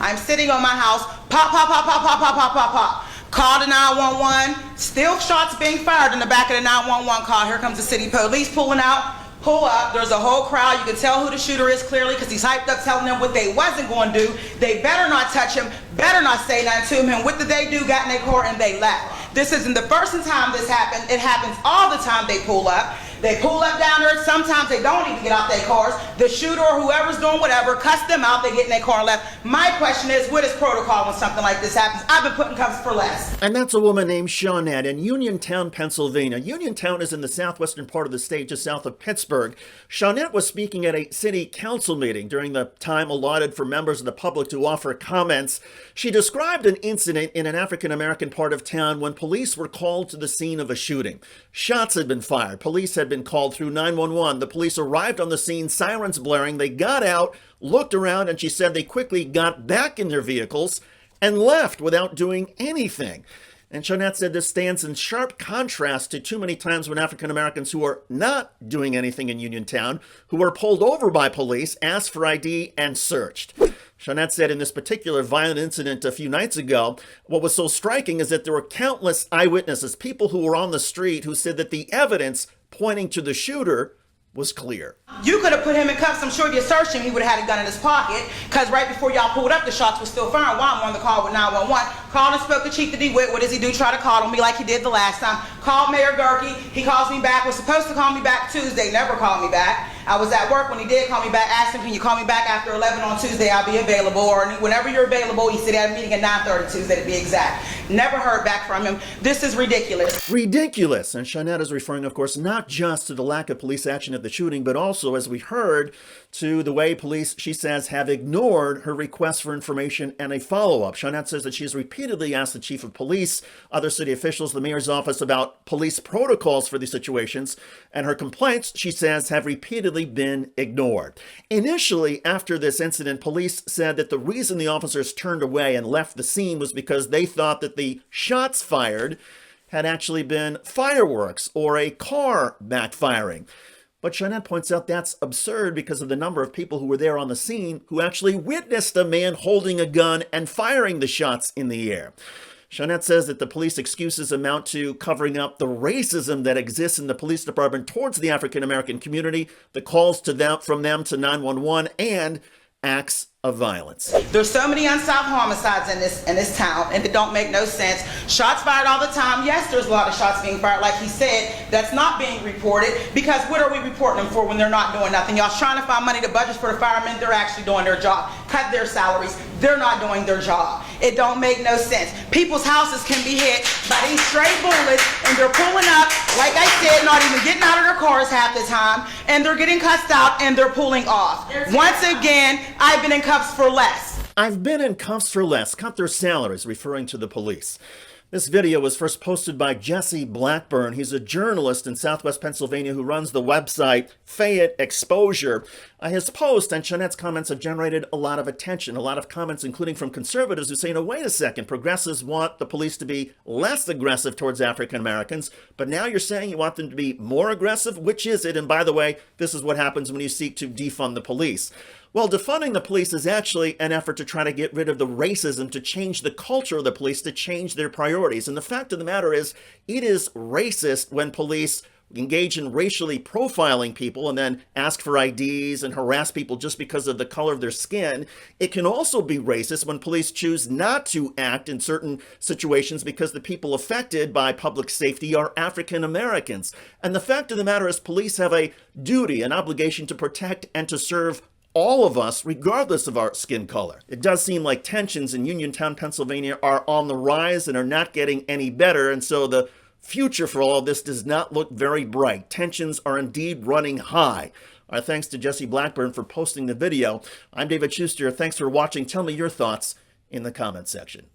I'm sitting on my house, pop, pop, pop, pop, pop, pop, pop, pop, pop. Call the 911, still shots being fired in the back of the 911 call. Here comes the city police pulling out. Pull up, there's a whole crowd. You can tell who the shooter is clearly because he's hyped up telling them what they wasn't going to do. They better not touch him, better not say nothing to him. And what did they do? Got in their car and they left. This isn't the first time this happened. It happens all the time they pull up. They pull up down there. Sometimes they don't even get out their cars. The shooter or whoever's doing whatever, cuss them out. They get in their car and left. My question is, what is protocol when something like this happens? I've been put in cuffs for less. And that's a woman named Shawnette in Uniontown, Pennsylvania. Uniontown is in the southwestern part of the state, just south of Pittsburgh. Shawnette was speaking at a city council meeting during the time allotted for members of the public to offer comments. She described an incident in an African-American part of town when police were called to the scene of a shooting. Shots had been fired. Police had been called through 911. The police arrived on the scene, sirens blaring. They got out, looked around, and she said they quickly got back in their vehicles and left without doing anything. And Shawnette said this stands in sharp contrast to too many times when African Americans who are not doing anything in Uniontown, who were pulled over by police, asked for ID, and searched. Shawnette said in this particular violent incident a few nights ago, what was so striking is that there were countless eyewitnesses, people who were on the street, who said that the evidence pointing to the shooter was clear. You could have put him in cuffs. I'm sure if you searched him, he would have had a gun in his pocket, because right before y'all pulled up, the shots were still firing while I'm on the call with 911. Called and spoke to Chief DeWitt. What does he do? Try to call on me like he did the last time. Called Mayor Gerke. He calls me back. Was supposed to call me back Tuesday. Never called me back. I was at work when he did call me back. Asked him, can you call me back after 11 on Tuesday? I'll be available. Or whenever you're available. He said he had a meeting at 9:30 Tuesday to be exact. Never heard back from him. This is ridiculous. Ridiculous. And Shawnette is referring, of course, not just to the lack of police action at the shooting, but also, as we heard, to the way police, she says, have ignored her request for information and a follow-up. Shawnette says that she has repeatedly asked the chief of police, other city officials, the mayor's office about police protocols for these situations, and her complaints, she says, have repeatedly been ignored. Initially, after this incident, police said that the reason the officers turned away and left the scene was because they thought that the shots fired had actually been fireworks or a car backfiring. But Shawnette points out that's absurd because of the number of people who were there on the scene who actually witnessed a man holding a gun and firing the shots in the air. Shawnette says that the police excuses amount to covering up the racism that exists in the police department towards the African-American community, the calls to them from them to 911, and acts of violence. There's so many unsolved homicides in this town, and it don't make no sense. Shots fired all the time. Yes, there's a lot of shots being fired, like he said, that's not being reported, because what are we reporting them for when they're not doing nothing? Y'all's trying to find money to budget for the firemen. They're actually doing their job. Cut their salaries. They're not doing their job. It don't make no sense. People's houses can be hit by these stray bullets, and they're pulling up, like I said, not even getting out of their cars half the time, and they're getting cussed out, and they're pulling off. Once again, I've been in cuffs for less. I've been in cuffs for less. Cut their salaries, referring to the police. This video was first posted by Jesse Blackburn. He's a journalist in Southwest Pennsylvania who runs the website Fayette Exposure. His post and Shawnette's comments have generated a lot of attention, a lot of comments, including from conservatives who say, no, wait a second, progressives want the police to be less aggressive towards African Americans, but now you're saying you want them to be more aggressive? Which is it? And by the way, this is what happens when you seek to defund the police. Well, defunding the police is actually an effort to try to get rid of the racism, to change the culture of the police, to change their priorities. And the fact of the matter is, it is racist when police engage in racially profiling people and then ask for IDs and harass people just because of the color of their skin. It can also be racist when police choose not to act in certain situations because the people affected by public safety are African Americans. And the fact of the matter is, police have a duty, an obligation to protect and to serve all of us, regardless of our skin color. It does seem like tensions in Uniontown, Pennsylvania are on the rise and are not getting any better, and so the future for all of this does not look very bright. Tensions are indeed running high. Our thanks to Jesse Blackburn for posting the video. I'm David Shuster. Thanks for watching. Tell me your thoughts in the comment section.